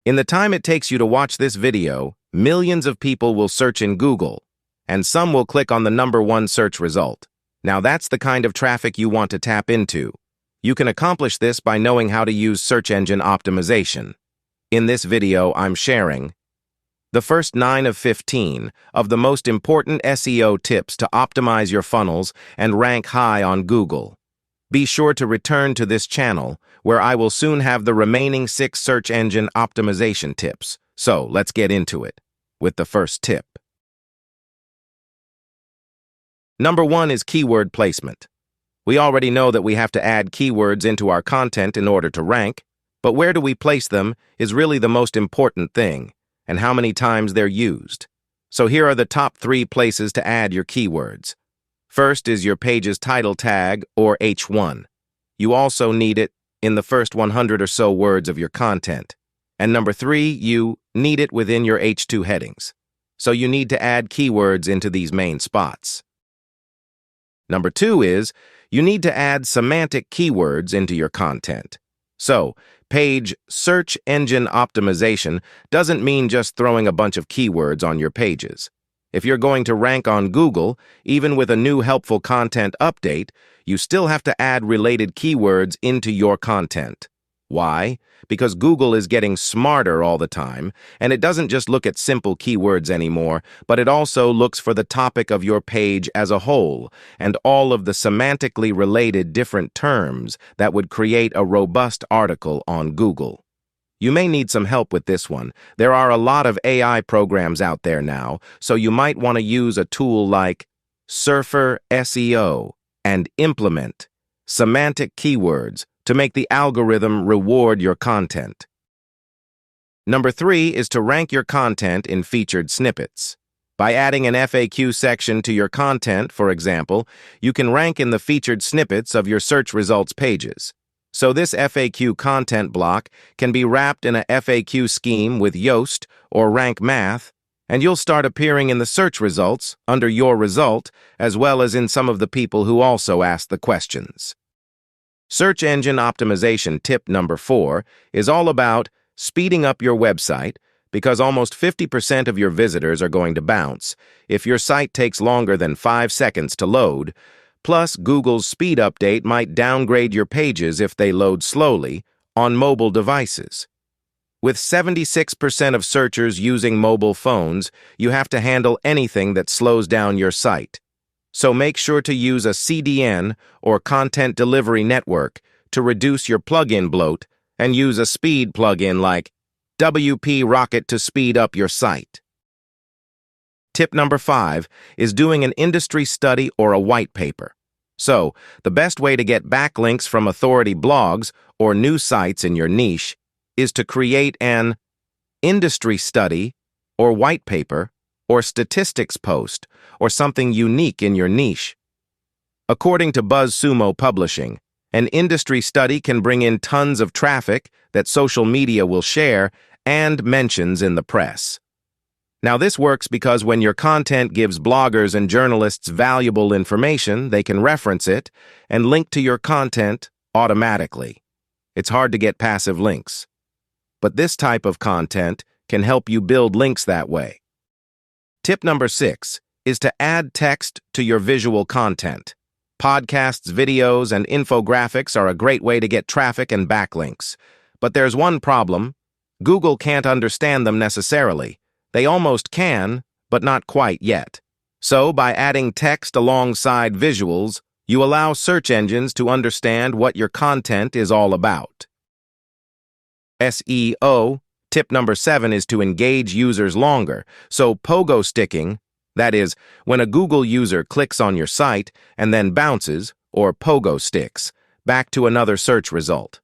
In the time it takes you to watch this video, millions of people will search in Google, and some will click on the #1 search result. Now that's the kind of traffic you want to tap into. You can accomplish this by knowing how to use search engine optimization. In this video, I'm sharing the first 9 of 15 of the most important SEO tips to optimize your funnels and rank high on Google. Be sure to return to this channel, where I will soon have the remaining 6 search engine optimization tips. So let's get into it with the first tip. #1 is keyword placement. We already know that we have to add keywords into our content in order to rank, but where do we place them is really the most important thing, and how many times they're used. So here are the top 3 places to add your keywords. First is your page's title tag, or H1. You also need it in the first 100 or so words of your content. And #3, you need it within your H2 headings. So you need to add keywords into these main spots. #2 is, you need to add semantic keywords into your content. So, page search engine optimization doesn't mean just throwing a bunch of keywords on your pages. If you're going to rank on Google, even with a new helpful content update, you still have to add related keywords into your content. Why? Because Google is getting smarter all the time, and it doesn't just look at simple keywords anymore, but it also looks for the topic of your page as a whole, and all of the semantically related different terms that would create a robust article on Google. You may need some help with this one. There are a lot of AI programs out there now, so you might want to use a tool like Surfer SEO and implement semantic keywords to make the algorithm reward your content. #3 is to rank your content in featured snippets. By adding an FAQ section to your content, for example, you can rank in the featured snippets of your search results pages. So this FAQ content block can be wrapped in a FAQ scheme with Yoast or Rank Math, and you'll start appearing in the search results under your result, as well as in some of the people who also ask the questions. Search engine optimization tip #4 is all about speeding up your website, because almost 50% of your visitors are going to bounce if your site takes longer than 5 seconds to load. Plus, Google's speed update might downgrade your pages if they load slowly on mobile devices. With 76% of searchers using mobile phones, you have to handle anything that slows down your site. So make sure to use a CDN or content delivery network to reduce your plugin bloat, and use a speed plugin like WP Rocket to speed up your site. Tip #5 is doing an industry study or a white paper. So, the best way to get backlinks from authority blogs or news sites in your niche is to create an industry study or white paper or statistics post or something unique in your niche. According to BuzzSumo Publishing, an industry study can bring in tons of traffic that social media will share and mentions in the press. Now, this works because when your content gives bloggers and journalists valuable information, they can reference it and link to your content automatically. It's hard to get passive links. But this type of content can help you build links that way. Tip #6 is to add text to your visual content. Podcasts, videos, and infographics are a great way to get traffic and backlinks. But there's one problem: Google can't understand them necessarily. They almost can, but not quite yet. So, by adding text alongside visuals, you allow search engines to understand what your content is all about. SEO tip #7 is to engage users longer. So, pogo sticking, that is, when a Google user clicks on your site and then bounces, or pogo sticks, back to another search result.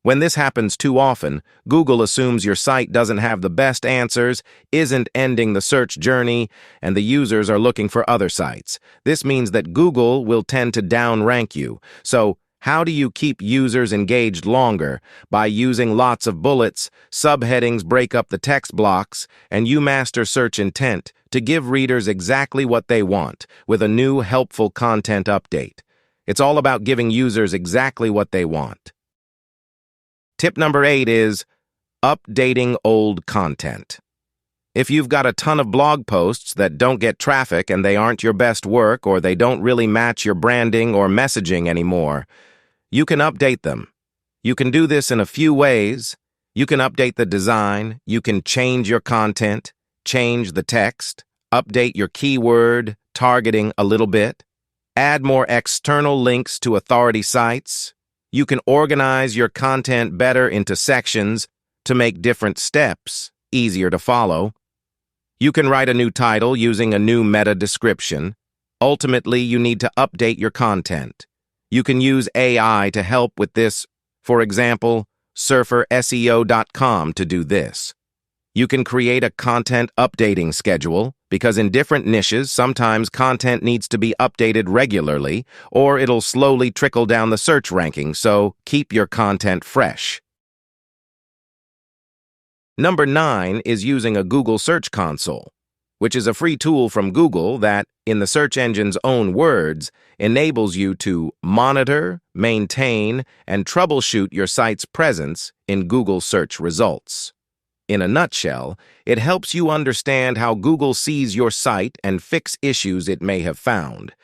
When this happens too often, Google assumes your site doesn't have the best answers, isn't ending the search journey, and the users are looking for other sites. This means that Google will tend to downrank you. So, how do you keep users engaged longer? By using lots of bullets, subheadings break up the text blocks, and you master search intent to give readers exactly what they want with a new helpful content update. It's all about giving users exactly what they want. Tip #8 is Updating old content. If you've got a ton of blog posts that don't get traffic and they aren't your best work or they don't really match your branding or messaging anymore, you can update them. You can do this in a few ways. You can update the design, you can change your content, change the text, update your keyword targeting a little bit, add more external links to authority sites. You can organize your content better into sections to make different steps easier to follow. You can write a new title using a new meta description. Ultimately, you need to update your content. You can use AI to help with this. For example, surferseo.com to do this. You can create a content updating schedule because in different niches, sometimes content needs to be updated regularly or it'll slowly trickle down the search ranking, so keep your content fresh. Number 9 is using a Google Search Console, which is a free tool from Google that, in the search engine's own words, enables you to monitor, maintain, and troubleshoot your site's presence in Google search results. In a nutshell, it helps you understand how Google sees your site and fix issues it may have found.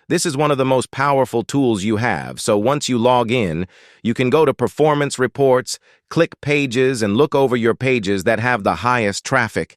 This is one of the most powerful tools you have, so once you log in, you can go to Performance Reports, click Pages, and look over your pages that have the highest traffic.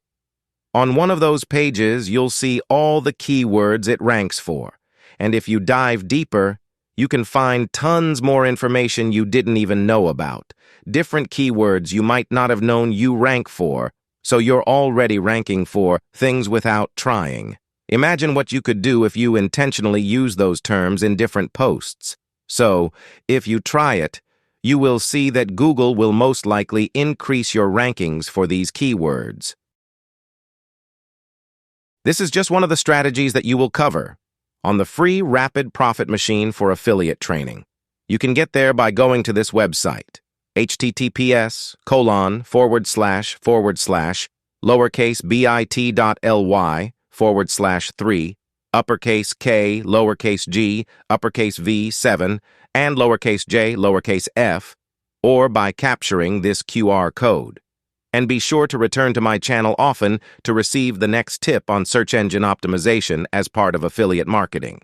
On one of those pages, you'll see all the keywords it ranks for, and if you dive deeper, you can find tons more information you didn't even know about, different keywords you might not have known you rank for, so you're already ranking for things without trying. Imagine what you could do if you intentionally use those terms in different posts. So, if you try it, you will see that Google will most likely increase your rankings for these keywords. This is just one of the strategies that you will cover on the free Rapid Profit Machine for Affiliate Training. You can get there by going to this website, https://bit.ly/3 uppercase k lowercase g uppercase v 7 and lowercase j lowercase f, or by capturing this QR code. And be sure to return to my channel often to receive the next tip on search engine optimization as part of affiliate marketing.